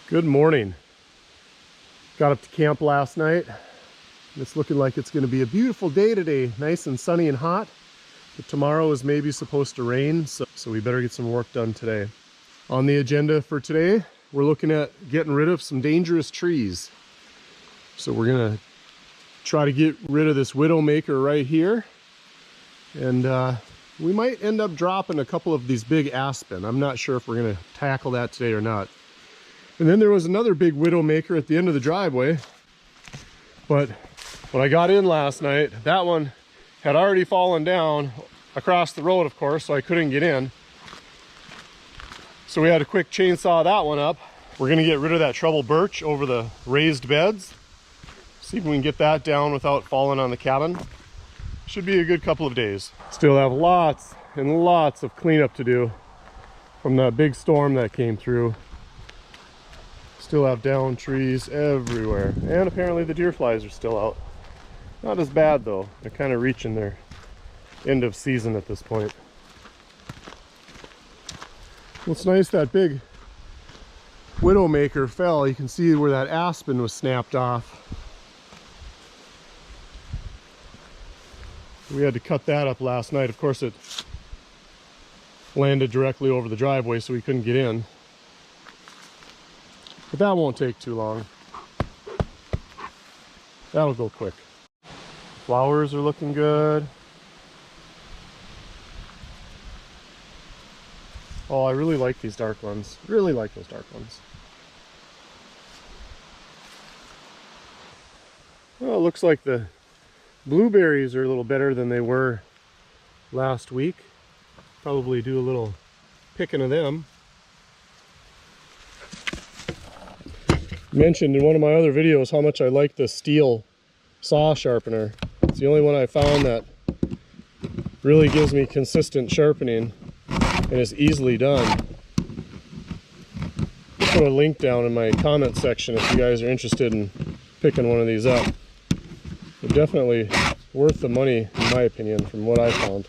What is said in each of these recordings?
Good morning. Got up to camp last night. It's looking like it's going to be a beautiful day today, nice and sunny and hot. But tomorrow is maybe supposed to rain, so we better get some work done today. On the agenda for today, we're looking at getting rid of some dangerous trees. So we're going to try to get rid of this widowmaker right here. And we might end up dropping a couple of these big aspen. I'm not sure if we're going to tackle that today or not. And then there was another big widowmaker at the end of the driveway. But when I got in last night, that one had already fallen down across the road, of course, so I couldn't get in. So we had to quick chainsaw that one up. We're gonna get rid of that trouble birch over the raised beds. See if we can get that down without falling on the cabin. Should be a good couple of days. Still have lots and lots of cleanup to do from that big storm that came through. Still have down trees everywhere, and apparently the deer flies are still out. Not as bad though. They're kind of reaching their end of season at this point. Well, it's nice that big widowmaker fell. You can see where that aspen was snapped off. We had to cut that up last night. Of course, it landed directly over the driveway, so we couldn't get in. But that won't take too long. That'll go quick. Flowers are looking good. Oh, I really like these dark ones. Really like those dark ones. Well, it looks like the blueberries are a little better than they were last week. Probably do a little picking of them. Mentioned in one of my other videos how much I like the steel saw sharpener. It's the only one I found that really gives me consistent sharpening and is easily done. I'll put a link down in my comment section if you guys are interested in picking one of these up. They're definitely worth the money in my opinion from what I found.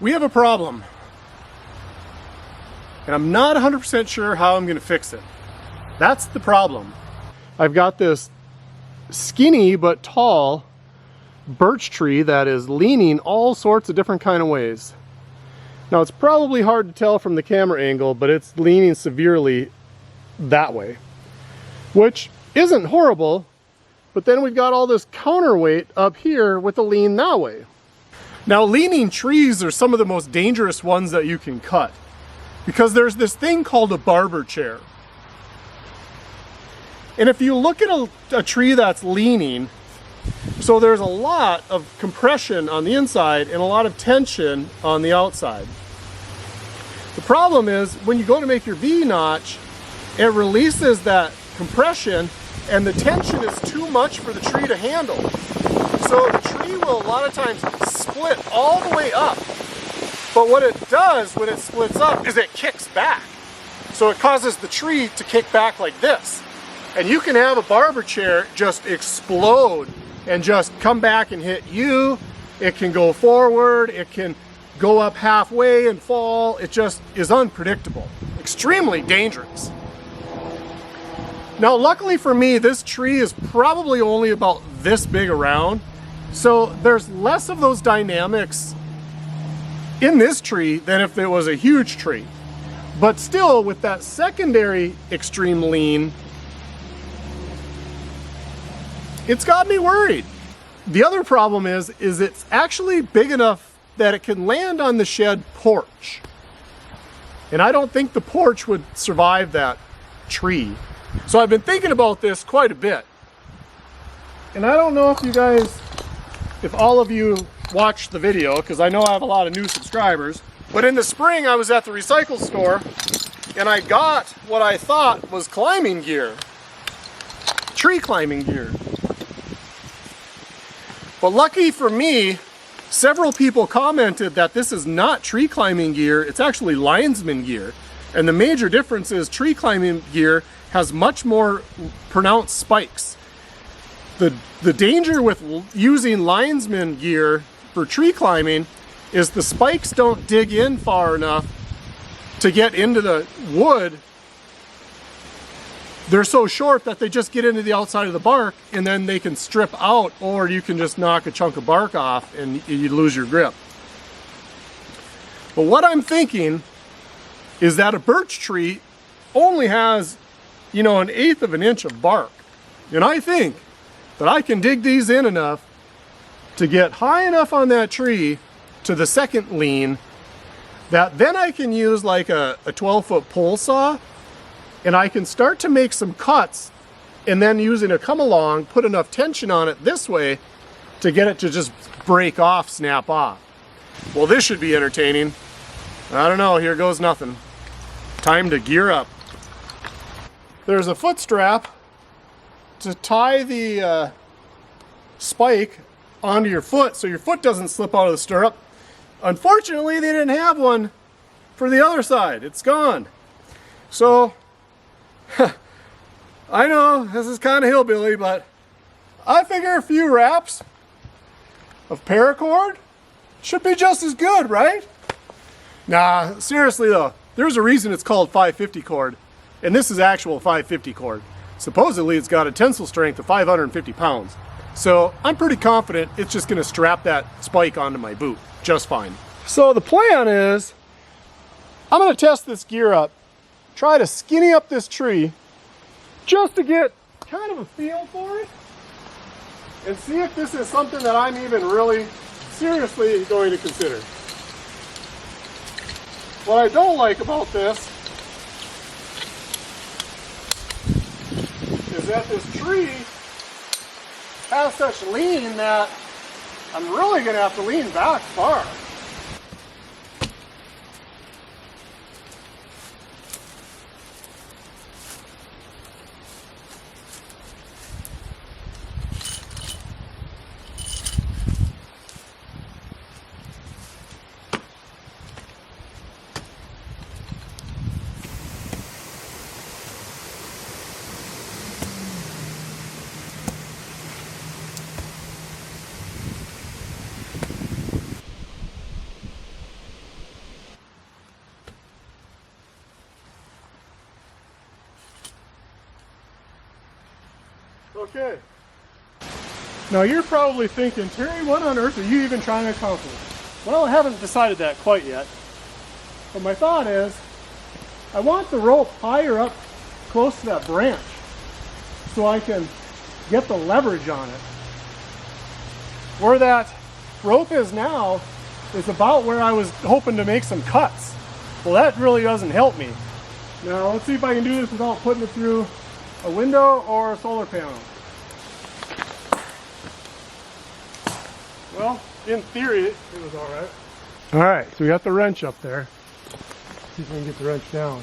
We have a problem, and I'm not 100% sure how I'm going to fix it. That's the problem. I've got this skinny but tall birch tree that is leaning all sorts of different kind of ways. Now it's probably hard to tell from the camera angle, but it's leaning severely that way, which isn't horrible, but then we've got all this counterweight up here with the lean that way. Now, leaning trees are some of the most dangerous ones that you can cut because there's this thing called a barber chair. And if you look at a tree that's leaning, so there's a lot of compression on the inside and a lot of tension on the outside. The problem is when you go to make your V-notch, it releases that compression and the tension is too much for the tree to handle. So the tree will a lot of times split all the way up. But what it does when it splits up is it kicks back. So it causes the tree to kick back like this. And you can have a barber chair just explode and just come back and hit you. It can go forward, it can go up halfway and fall. It just is unpredictable. extremely dangerous. Now, luckily for me, this tree is probably only about this big around, so there's less of those dynamics in this tree than if it was a huge tree. But still, with that secondary extreme lean, it's got me worried. The other problem is it's actually big enough that it can land on the shed porch. And I don't think the porch would survive that tree. So I've been thinking about this quite a bit. And I don't know if you guys, if all of you watched the video, because I know I have a lot of new subscribers, but in the spring I was at the recycle store and I got what I thought was climbing gear, tree climbing gear. But lucky for me, several people commented that this is not tree climbing gear, it's actually linesman gear. And the major difference is tree climbing gear has much more pronounced spikes. The danger with using linesman gear for tree climbing is the spikes don't dig in far enough to get into the wood. They're so short that they just get into the outside of the bark and then they can strip out, or you can just knock a chunk of bark off and you lose your grip. But what I'm thinking is that a birch tree only has, you know, 1/8 of an inch of bark. And I think that I can dig these in enough to get high enough on that tree to the second lean that then I can use like a 12-foot pole saw and I can start to make some cuts, and then using a come along, put enough tension on it this way to get it to just break off, snap off. Well, this should be entertaining. I don't know, here goes nothing. Time to gear up. There's a foot strap to tie the spike onto your foot so your foot doesn't slip out of the stirrup. Unfortunately, they didn't have one for the other side. It's gone. So, I know this is kind of hillbilly, but I figure a few wraps of paracord should be just as good, right? Nah, seriously though, there's a reason it's called 550 cord, and this is actual 550 cord. Supposedly it's got a tensile strength of 550 pounds. So I'm pretty confident it's just gonna strap that spike onto my boot just fine. So the plan is, I'm gonna test this gear up, try to skinny up this tree just to get kind of a feel for it and see if this is something that I'm even really seriously going to consider. What I don't like about this is that this tree has such lean that I'm really going to have to lean back far. Okay. Now you're probably thinking, Terry, what on earth are you even trying to accomplish? Well, I haven't decided that quite yet. But my thought is, I want the rope higher up close to that branch so I can get the leverage on it. Where that rope is now is about where I was hoping to make some cuts. Well, that really doesn't help me. Now let's see if I can do this without putting it through a window or a solar panel. Well, in theory, it was all right. All right, so we got the wrench up there. See if we can get the wrench down.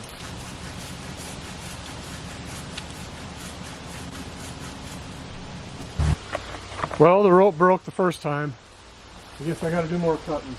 Well, the rope broke the first time. I guess I got to do more cutting.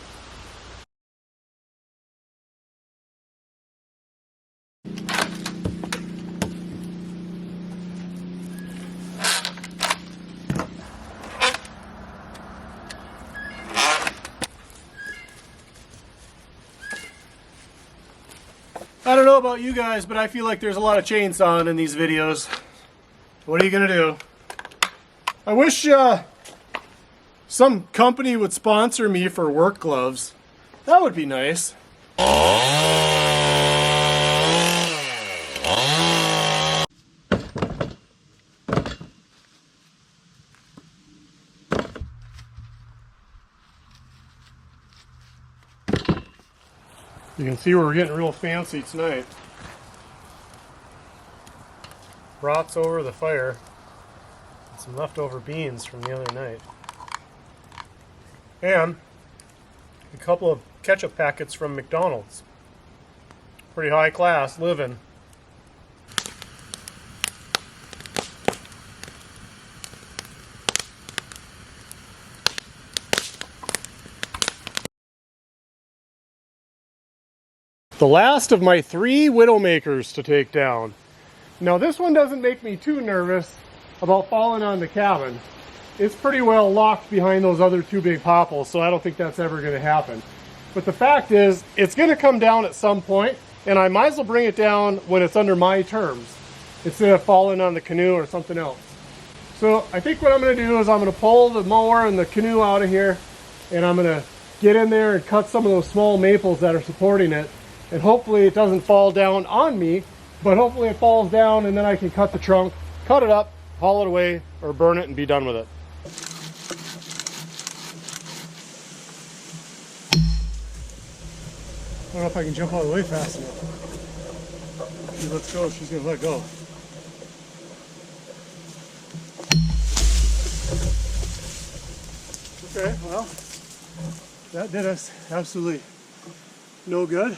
I don't know about you guys, but I feel like there's a lot of chainsawing in these videos. What are you gonna do? I wish some company would sponsor me for work gloves. That would be nice. You can see we're getting real fancy tonight. Brats over the fire. And some leftover beans from the other night. And a couple of ketchup packets from McDonald's. Pretty high class living. The last of my 3 widowmakers to take down. Now this one doesn't make me too nervous about falling on the cabin. It's pretty well locked behind those other 2 big popples, so I don't think that's ever going to happen. But the fact is, it's going to come down at some point, and I might as well bring it down when it's under my terms, instead of falling on the canoe or something else. So I think what I'm going to do is I'm going to pull the mower and the canoe out of here, and I'm going to get in there and cut some of those small maples that are supporting it. And hopefully it doesn't fall down on me, but hopefully it falls down and then I can cut the trunk, cut it up, haul it away, or burn it and be done with it. I don't know if I can jump out of the way fast enough. She lets go, she's gonna let go. Okay, well, that did us absolutely no good.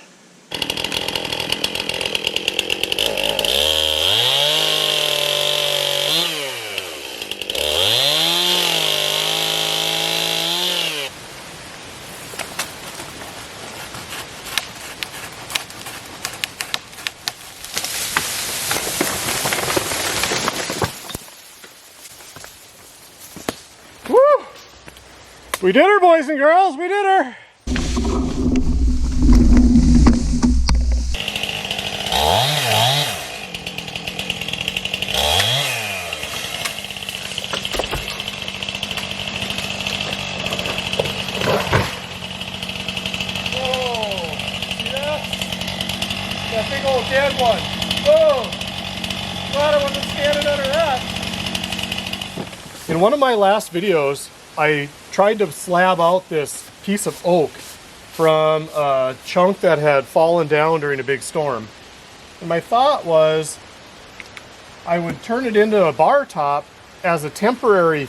Woo! We did her, boys and girls, we did her! That big old dead one. Whoa! Glad I wasn't standing under that. In one of my last videos, I tried to slab out this piece of oak from a chunk that had fallen down during a big storm. And my thought was I would turn it into a bar top as a temporary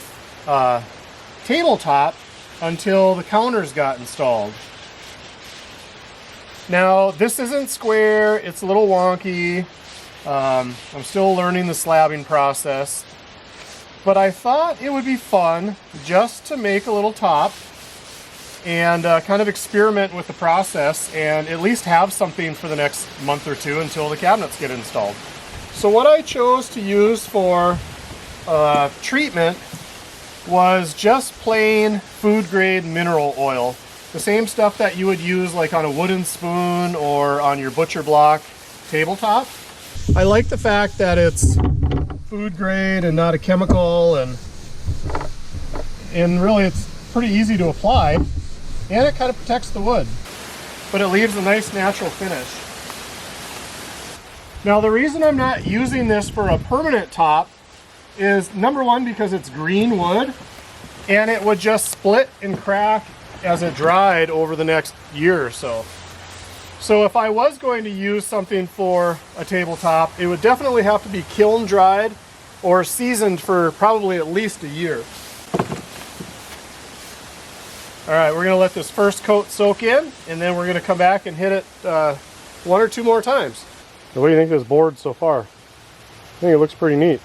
tabletop until the counters got installed. Now, this isn't square, it's a little wonky. I'm still learning the slabbing process. But I thought it would be fun just to make a little top and kind of experiment with the process and at least have something for the next month or 2 until the cabinets get installed. So what I chose to use for treatment was just plain food grade mineral oil. The same stuff that you would use like on a wooden spoon or on your butcher block tabletop. I like the fact that it's food grade and not a chemical, and really it's pretty easy to apply, and it kind of protects the wood, but it leaves a nice natural finish. Now the reason I'm not using this for a permanent top is number one, because it's green wood and it would just split and crack as it dried over the next year or so. So if I was going to use something for a tabletop, it would definitely have to be kiln dried or seasoned for probably at least a year. All right, we're gonna let this first coat soak in, and then we're gonna come back and hit it 1 or 2 more times. So what do you think of this board so far? I think it looks pretty neat.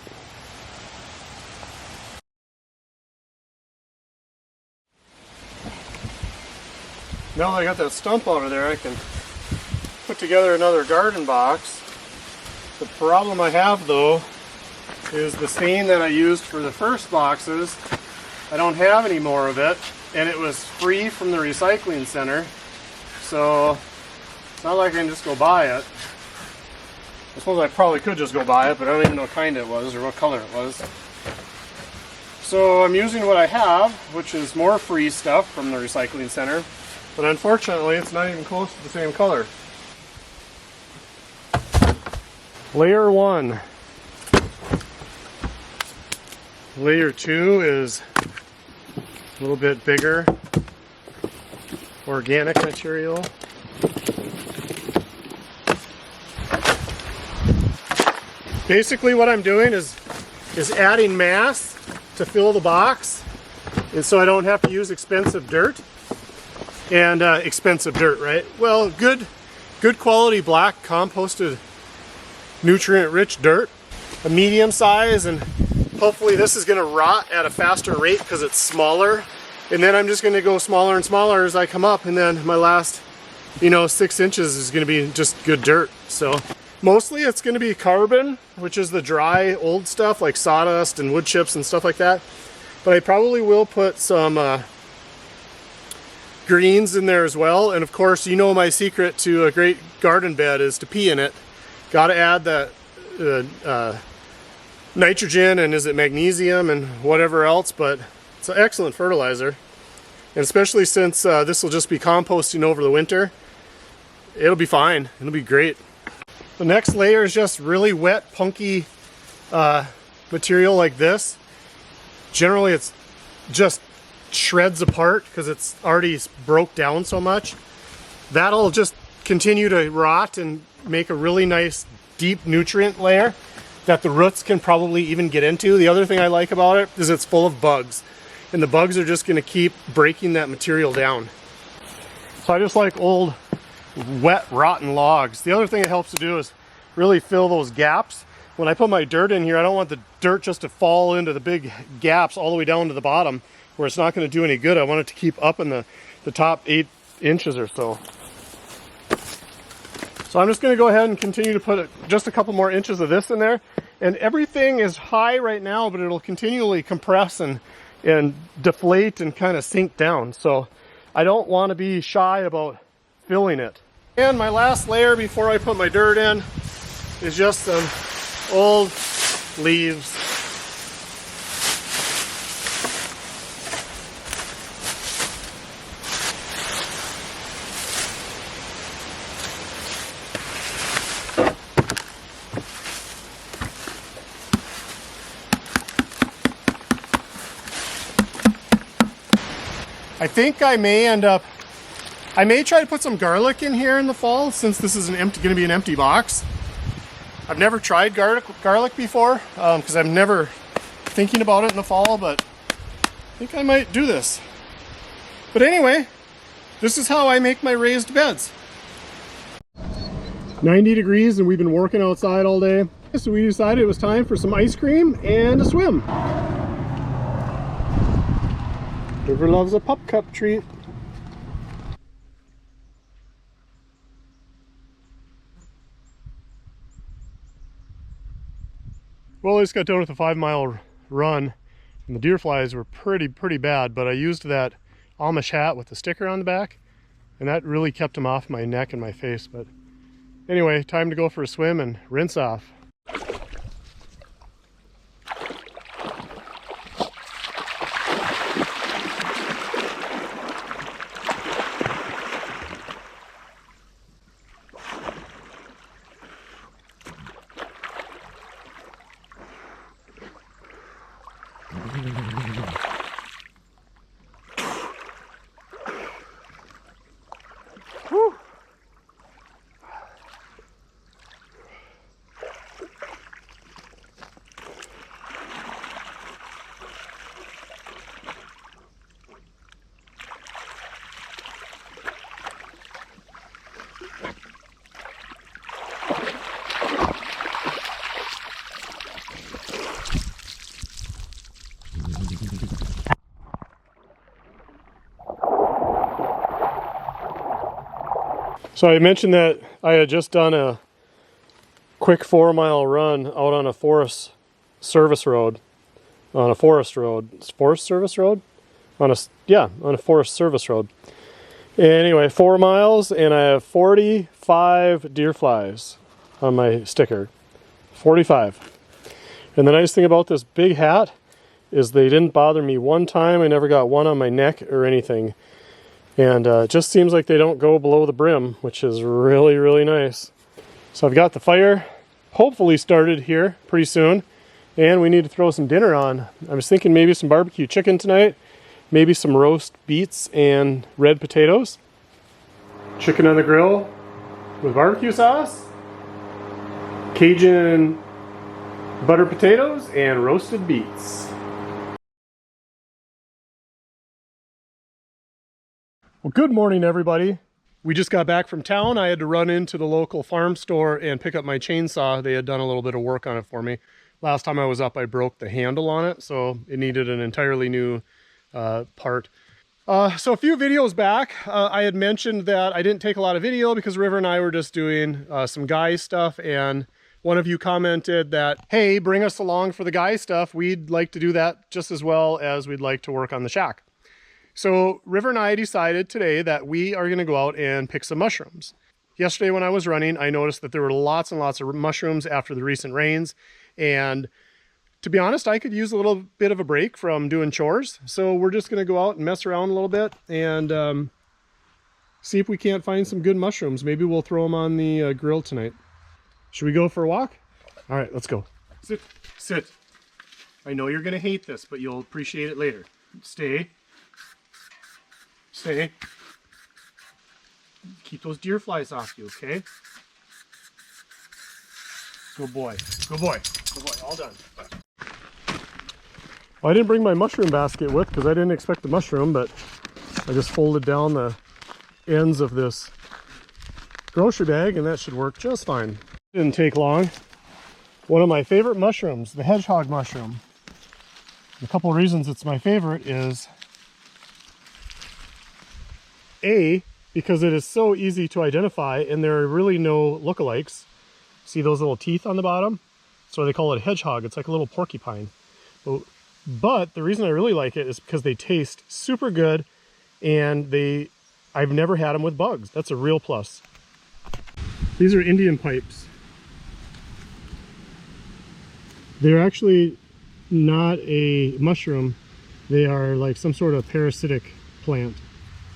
Now that I got that stump out of there, I can put together another garden box. The problem I have though is the stain that I used for the first boxes. I don't have any more of it, and it was free from the recycling center, so it's not like I can just go buy it. I suppose I probably could just go buy it, but I don't even know what kind it was or what color it was. So I'm using what I have, which is more free stuff from the recycling center, but unfortunately it's not even close to the same color. Layer 1. Layer 2 is a little bit bigger, organic material. Basically what I'm doing is adding mass to fill the box, and so I don't have to use expensive dirt. And expensive dirt, right? Well, good quality black composted nutrient rich dirt, a medium size, and hopefully this is going to rot at a faster rate because it's smaller, and then I'm just going to go smaller and smaller as I come up, and then my last 6 inches is going to be just good dirt. So mostly it's going to be carbon, which is the dry old stuff like sawdust and wood chips and stuff like that, but I probably will put some greens in there as well. And of course, my secret to a great garden bed is to pee in it. Got to add that nitrogen, and is it magnesium and whatever else, but it's an excellent fertilizer. And especially since this will just be composting over the winter, it'll be fine. It'll be great. The next layer is just really wet, punky material like this. Generally it's just shreds apart because it's already broke down so much. That'll just continue to rot and make a really nice deep nutrient layer that the roots can probably even get into. The other thing I like about it is it's full of bugs, and the bugs are just going to keep breaking that material down. So I just like old wet rotten logs. The other thing it helps to do is really fill those gaps. When I put my dirt in here, I don't want the dirt just to fall into the big gaps all the way down to the bottom where it's not going to do any good. I want it to keep up in the top 8 inches or so. So I'm just going to go ahead and continue to put just a couple more inches of this in there. And everything is high right now, but it'll continually compress and deflate and kind of sink down. So I don't want to be shy about filling it. And my last layer before I put my dirt in is just some old leaves. I think I may try to put some garlic in here in the fall, since this is going to be an empty box. I've never tried garlic before because I'm never thinking about it in the fall, but I think I might do this. But anyway, this is how I make my raised beds. 90 degrees and we've been working outside all day, so we decided it was time for some ice cream and a swim. River loves a pup cup treat. Well, I just got done with a 5-mile run, and the deer flies were pretty bad, but I used that Amish hat with the sticker on the back, and that really kept them off my neck and my face. But anyway, time to go for a swim and rinse off. Whew. So I mentioned that I had just done a quick 4-mile run out on a forest service road, on a forest road, forest service road, on a forest service road. Anyway, 4 miles, and I have 45 deer flies. on my sticker. 45. And the nice thing about this big hat is they didn't bother me one time. I never got one on my neck or anything. And it just seems like they don't go below the brim, which is really, really nice. So I've got the fire hopefully started here pretty soon. And we need to throw some dinner on. I was thinking maybe some barbecue chicken tonight. Maybe some roast beets and red potatoes. Chicken on the grill with barbecue sauce. Cajun butter potatoes and roasted beets. Well, good morning, everybody. We just got back from town. I had to run into the local farm store and pick up my chainsaw. They had done a little bit of work on it for me. Last time I was up, I broke the handle on it, so it needed an entirely new part. So a few videos back, I had mentioned that I didn't take a lot of video because River and I were just doing some guy stuff, and one of you commented that, hey, bring us along for the guy stuff. We'd like to do that just as well as we'd like to work on the shack. So River and I decided today that we are going to go out and pick some mushrooms. Yesterday when I was running, I noticed that there were lots and lots of mushrooms after the recent rains. And to be honest, I could use a little bit of a break from doing chores. So we're just going to go out and mess around a little bit and see if we can't find some good mushrooms. Maybe we'll throw them on the grill tonight. Should we go for a walk? All right, let's go. Sit, sit. I know you're going to hate this, but you'll appreciate it later. Stay. Stay. Keep those deer flies off you, okay? Good boy. Good boy. Good boy. All done. Well, I didn't bring my mushroom basket with because I didn't expect the mushroom, but I just folded down the ends of this grocery bag and that should work just fine. Didn't take long. One of my favorite mushrooms, the hedgehog mushroom. A couple of reasons it's my favorite is A, because it is so easy to identify and there are really no lookalikes. See those little teeth on the bottom? So they call it a hedgehog. It's like a little porcupine. But the reason I really like it is because they taste super good and I've never had them with bugs. That's a real plus. These are Indian pipes. They're actually not a mushroom. They are like some sort of parasitic plant.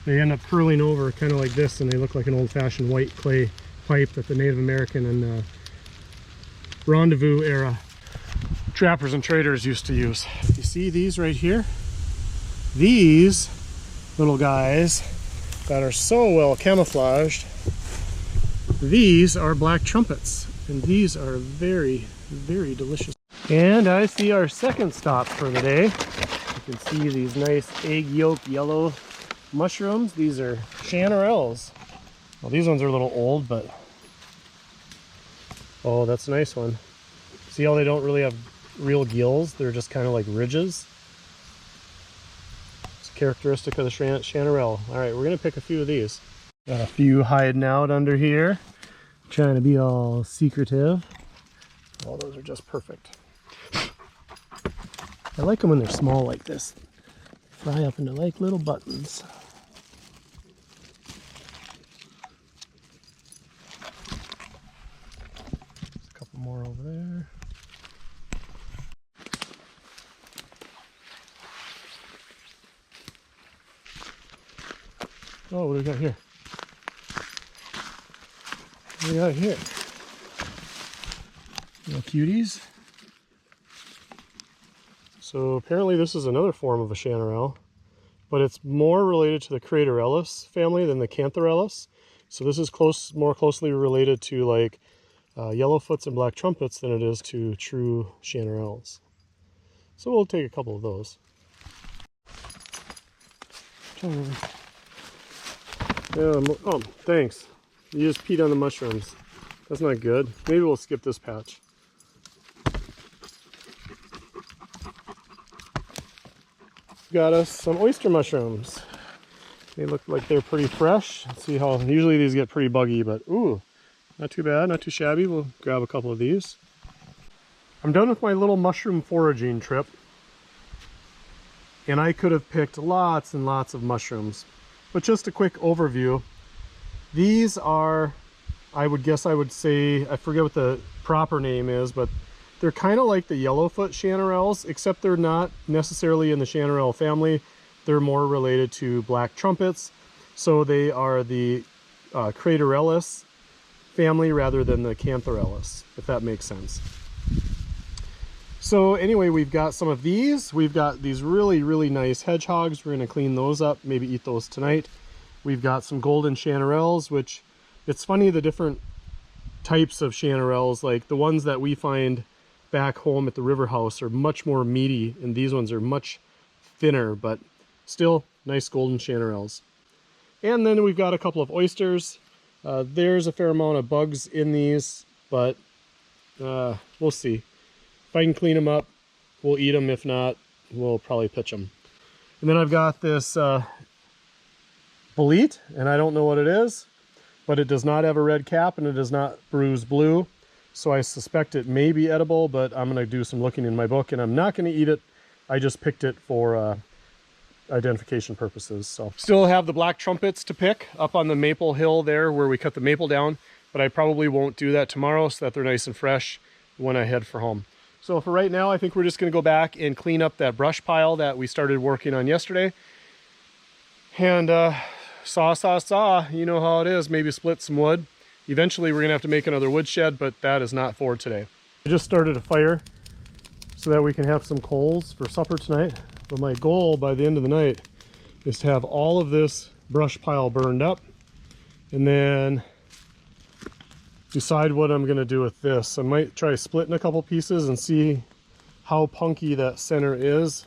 They end up curling over kind of like this and they look like an old-fashioned white clay pipe that the Native American and rendezvous era trappers and traders used to use. You see these right here? These little guys that are so well camouflaged, these are black trumpets, and these are very, very delicious. And I see our second stop for the day. You can see these nice egg yolk yellow mushrooms. These are chanterelles. Well, these ones are a little old, but oh, that's a nice one. See how they don't really have real gills? They're just kind of like ridges. It's characteristic of the chanterelle. All right, we're gonna pick a few of these. Got a few hiding out under here, trying to be all secretive. Oh, those are just perfect. I like them when they're small like this. Fry up into like little buttons. There's a couple more over there. Oh, what do we got here? What do we got here? Little cuties. So apparently this is another form of a chanterelle, but it's more related to the craterellus family than the cantharellus. So this is more closely related to like yellowfoots and black trumpets than it is to true chanterelles. So we'll take a couple of those. Oh, thanks. You just peed on the mushrooms. That's not good. Maybe we'll skip this patch. Got us some oyster mushrooms. They look like they're pretty fresh. Let's see how, usually these get pretty buggy, but ooh, not too bad, not too shabby. We'll grab a couple of these. I'm done with my little mushroom foraging trip. And I could have picked lots and lots of mushrooms. But just a quick overview. These are I would guess I would say, I forget what the proper name is, but they're kind of like the yellowfoot chanterelles, except they're not necessarily in the chanterelle family. They're more related to black trumpets. So they are the craterellus family rather than the cantharellus, if that makes sense. So anyway, we've got some of these. We've got these really, really nice hedgehogs. We're gonna clean those up, maybe eat those tonight. We've got some golden chanterelles, which it's funny, the different types of chanterelles, like the ones that we find back home at the river house are much more meaty, and these ones are much thinner, but still nice golden chanterelles. And then we've got a couple of oysters. There's a fair amount of bugs in these, but we'll see. If I can clean them up, we'll eat them. If not, we'll probably pitch them. And then I've got this bolete, and I don't know what it is, but it does not have a red cap and it does not bruise blue. So I suspect it may be edible, but I'm going to do some looking in my book, and I'm not going to eat it. I just picked it for identification purposes. So still have the black trumpets to pick up on the maple hill there where we cut the maple down, but I probably won't do that tomorrow so that they're nice and fresh when I head for home. So for right now, I think we're just going to go back and clean up that brush pile that we started working on yesterday. And saw, you know how it is, maybe split some wood. Eventually we're going to have to make another woodshed, but that is not for today. I just started a fire so that we can have some coals for supper tonight. But my goal by the end of the night is to have all of this brush pile burned up and then decide what I'm going to do with this. I might try splitting a couple pieces and see how punky that center is.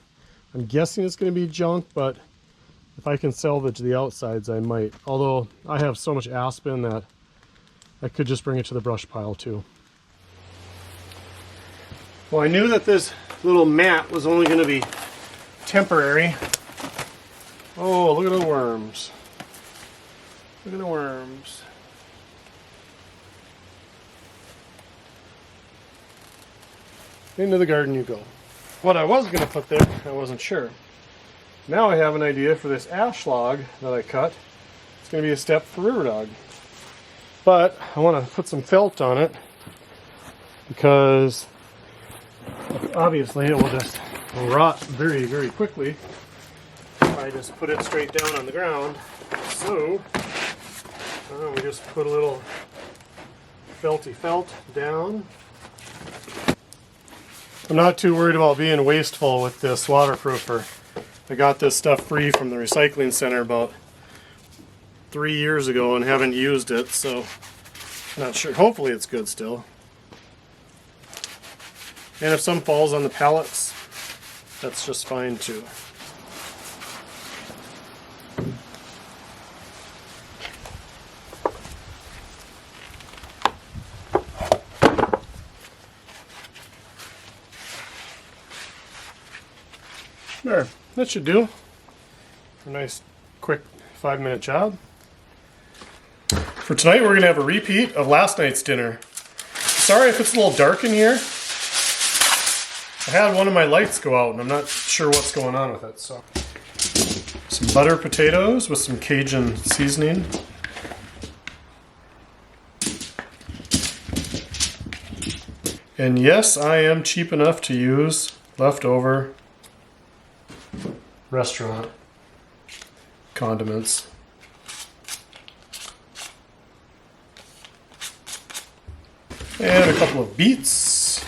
I'm guessing it's going to be junk, but if I can salvage the outsides, I might. Although I have so much aspen that I could just bring it to the brush pile too. Well, I knew that this little mat was only going to be temporary. Oh, look at the worms. Look at the worms. Into the garden you go. What I was going to put there, I wasn't sure. Now I have an idea for this ash log that I cut. It's going to be a step for river dog. But I want to put some felt on it because obviously it will just rot very, very quickly if I just put it straight down on the ground. So we just put a little felty felt down. I'm not too worried about being wasteful with this waterproofer. I got this stuff free from the recycling center about 3 years ago and haven't used it, so not sure. Hopefully it's good still. And if some falls on the pallets, that's just fine too. There, that should do. A nice quick 5-minute job. For tonight we're going to have a repeat of last night's dinner. Sorry if it's a little dark in here. I had one of my lights go out and I'm not sure what's going on with it. So, some butter potatoes with some Cajun seasoning. And yes, I am cheap enough to use leftover restaurant condiments. And a couple of beets.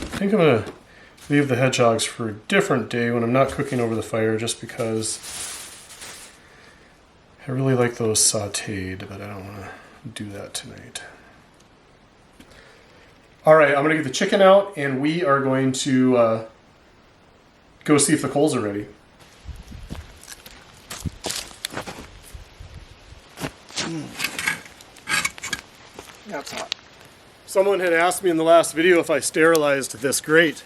I think I'm going to leave the hedgehogs for a different day when I'm not cooking over the fire, just because I really like those sauteed, but I don't want to do that tonight. All right, I'm going to get the chicken out, and we are going to go see if the coals are ready. That's hot. Someone had asked me in the last video if I sterilized this grate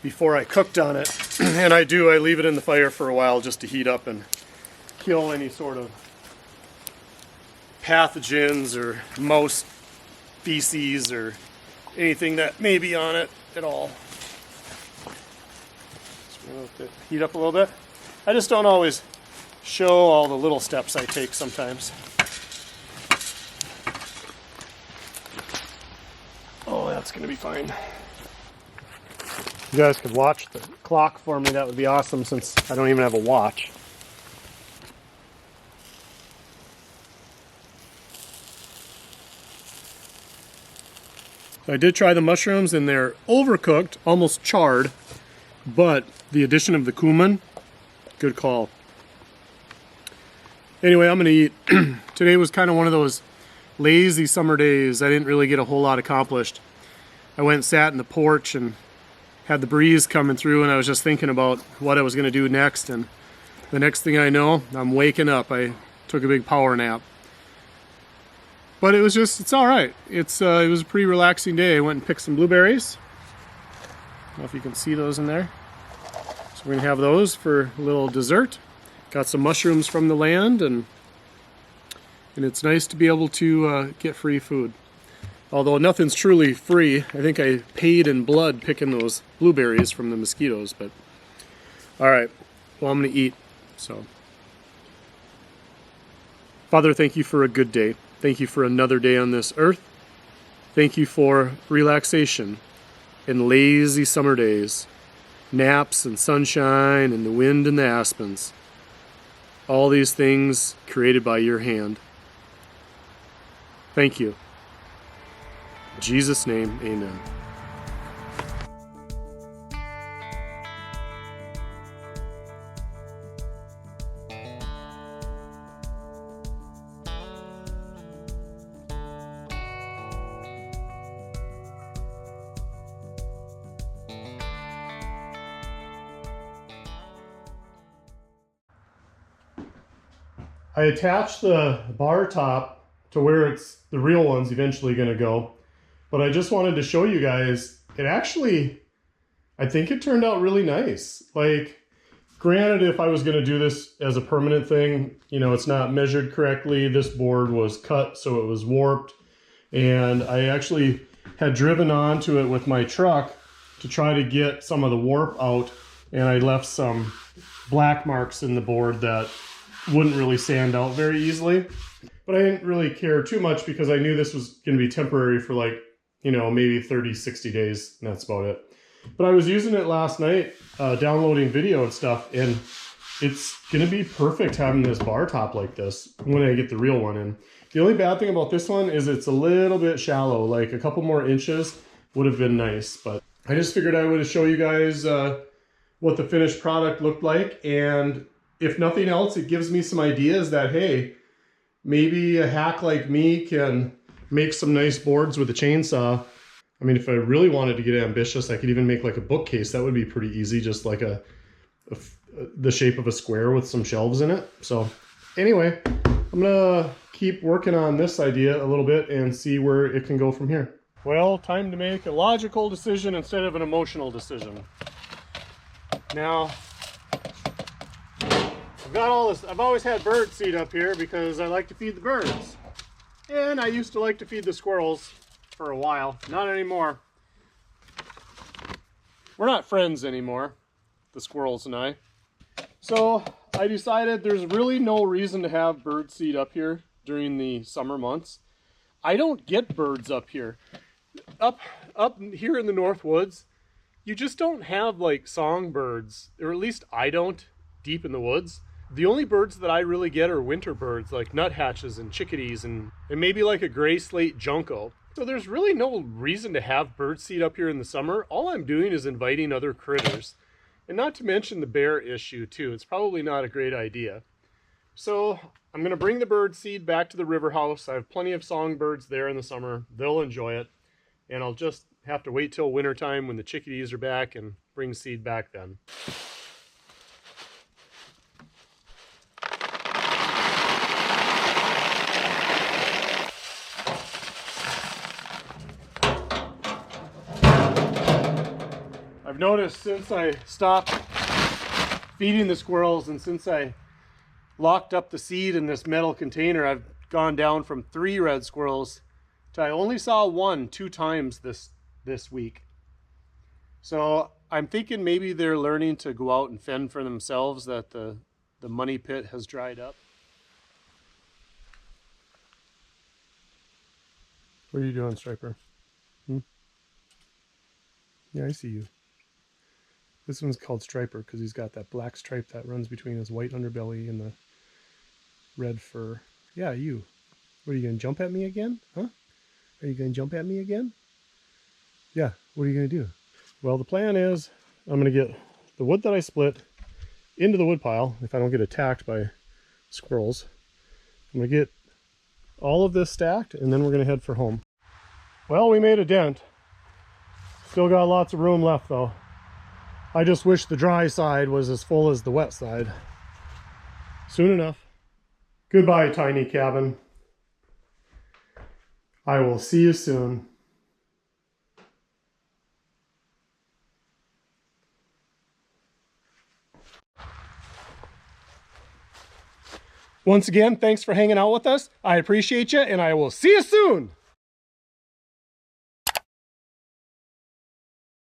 before I cooked on it, and I do. I leave it in the fire for a while just to heat up and kill any sort of pathogens or mouse feces or anything that may be on it at all. Just gonna let it heat up a little bit. I just don't always show all the little steps I take sometimes. Oh, that's gonna be fine. If you guys could watch the clock for me, that would be awesome, since I don't even have a watch. So I did try the mushrooms and they're overcooked, almost charred, but the addition of the cumin, good call. Anyway, I'm gonna eat. Today was kind of one of those lazy summer days. I didn't really get a whole lot accomplished. I went and sat in the porch and had the breeze coming through, and I was just thinking about what I was gonna do next, and the next thing I know, I'm waking up. I took a big power nap. But it was just, it's all right. It was a pretty relaxing day. I went and picked some blueberries. I don't know if you can see those in there. So we're gonna have those for a little dessert. Got some mushrooms from the land, and it's nice to be able to get free food. Although nothing's truly free. I think I paid in blood picking those blueberries from the mosquitoes, but all right, well, I'm gonna eat, so. Father, thank you for a good day. Thank you for another day on this earth. Thank you for relaxation and lazy summer days, naps and sunshine and the wind and the aspens. All these things created by your hand. Thank you. In Jesus' name, amen. I attached the bar top to where the real one's eventually going to go, but I just wanted to show you guys, it actually, I think it turned out really nice. Like, granted, if I was going to do this as a permanent thing, you know, it's not measured correctly. This board was cut, so it was warped, and I actually had driven onto it with my truck to try to get some of the warp out, and I left some black marks in the board that wouldn't really sand out very easily. But I didn't really care too much because I knew this was going to be temporary for, like, you know, maybe 30, 60 days, and that's about it. But I was using it last night, downloading video and stuff, and it's going to be perfect having this bar top like this when I get the real one in. The only bad thing about this one is it's a little bit shallow, like a couple more inches would have been nice. But I just figured I would show you guys what the finished product looked like, and if nothing else, it gives me some ideas that, hey, maybe a hack like me can make some nice boards with a chainsaw. I mean, if I really wanted to get ambitious, I could even make like a bookcase. That would be pretty easy, just like the shape of a square with some shelves in it. So anyway, I'm gonna keep working on this idea a little bit and see where it can go from here. Well, time to make a logical decision instead of an emotional decision. Now, I've got all this, I've always had bird seed up here because I like to feed the birds. And I used to like to feed the squirrels for a while. Not anymore. We're not friends anymore, the squirrels and I. So I decided there's really no reason to have bird seed up here during the summer months. I don't get birds up here. Up here in the North Woods, you just don't have like songbirds, or at least I don't, deep in the woods. The only birds that I really get are winter birds, like nuthatches and chickadees and maybe like a gray slate junco. So there's really no reason to have bird seed up here in the summer. All I'm doing is inviting other critters. And not to mention the bear issue too. It's probably not a great idea. So I'm going to bring the bird seed back to the river house. I have plenty of songbirds there in the summer. They'll enjoy it. And I'll just have to wait till wintertime when the chickadees are back and bring seed back then. I've noticed since I stopped feeding the squirrels and since I locked up the seed in this metal container, I've gone down from 3 red squirrels So I only saw one 2 times this week. So I'm thinking maybe they're learning to go out and fend for themselves, that the money pit has dried up. What are you doing, Striper? Yeah, I see you. This one's called Striper because he's got that black stripe that runs between his white underbelly and the red fur. Yeah, you. What, are you going to jump at me again? Huh? Are you going to jump at me again? Yeah, what are you going to do? Well, the plan is I'm going to get the wood that I split into the wood pile if I don't get attacked by squirrels. I'm going to get all of this stacked, and then we're going to head for home. Well, we made a dent. Still got lots of room left, though. I just wish the dry side was as full as the wet side. Soon enough. Goodbye, tiny cabin. I will see you soon. Once again, thanks for hanging out with us. I appreciate you, and I will see you soon.